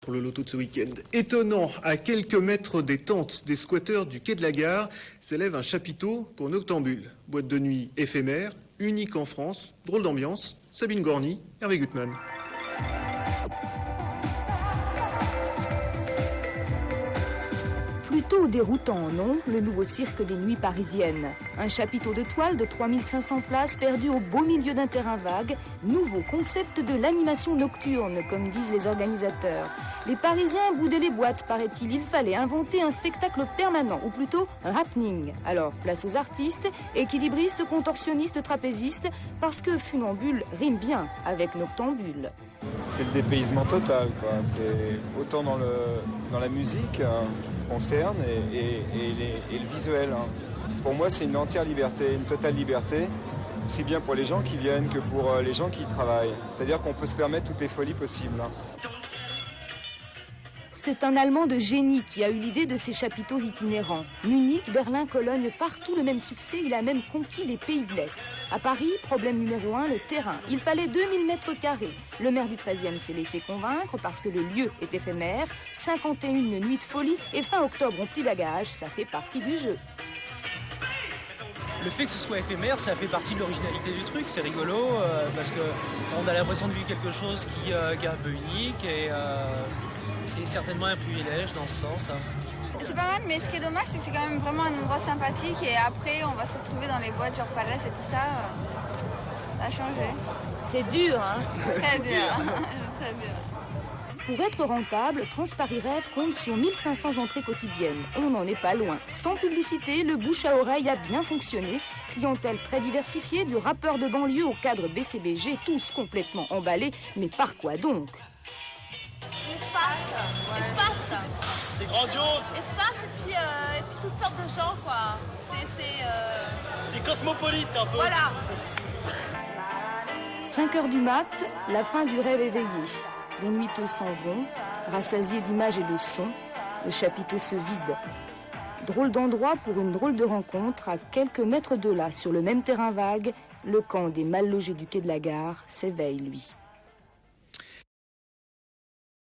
Pour le loto de ce week-end. Étonnant, à quelques mètres des tentes des squatteurs du quai de la Gare, s'élève un chapiteau pour noctambule. Boîte de nuit éphémère, unique en France, drôle d'ambiance. Sabine Gorny, Hervé Gutmann. Plutôt déroutant, non, le nouveau cirque des nuits parisiennes. Un chapiteau de toile de 3500 places perdu au beau milieu d'un terrain vague, nouveau concept de l'animation nocturne, comme disent les organisateurs. Les Parisiens boudaient les boîtes, paraît-il. Il fallait inventer un spectacle permanent, ou plutôt un happening. Alors, place aux artistes, équilibristes, contorsionnistes, trapézistes, parce que funambule rime bien avec noctambule. C'est le dépaysement total, quoi. C'est autant dans la musique qui concerne et le visuel. Pour moi, c'est une entière liberté, une totale liberté, aussi bien pour les gens qui viennent que pour les gens qui y travaillent. C'est-à-dire qu'on peut se permettre toutes les folies possibles. C'est un Allemand de génie qui a eu l'idée de ces chapiteaux itinérants. Munich, Berlin, Cologne, partout le même succès, il a même conquis les pays de l'Est. À Paris, problème numéro 1, le terrain. Il fallait 2000 mètres carrés. Le maire du 13e s'est laissé convaincre parce que le lieu est éphémère. 51 nuits de folie et fin octobre on plie bagage, ça fait partie du jeu. Le fait que ce soit éphémère, ça fait partie de l'originalité du truc, c'est rigolo parce qu'on a l'impression de vivre quelque chose qui est un peu unique et c'est certainement un privilège dans ce sens. C'est pas mal, mais ce qui est dommage, c'est que c'est quand même vraiment un endroit sympathique et après on va se retrouver dans les boîtes genre Palace et tout ça. Ça a changé. C'est dur, hein? Très dur. Très dur. Pour être rentable, Transparis Rêve compte sur 1500 entrées quotidiennes. On n'en est pas loin. Sans publicité, le bouche à oreille a bien fonctionné. Clientèle très diversifiée, du rappeur de banlieue au cadre BCBG, tous complètement emballés. Mais par quoi donc? Espace. C'est grandiose. Espace et puis toutes sortes de gens, quoi. C'est cosmopolite un peu. Voilà. 5h du mat, la fin du rêve éveillé. Les nuiteux s'en vont, rassasiés d'images et de sons. Le chapiteau se vide. Drôle d'endroit pour une drôle de rencontre. À quelques mètres de là, sur le même terrain vague, le camp des mal logés du quai de la Gare s'éveille, lui.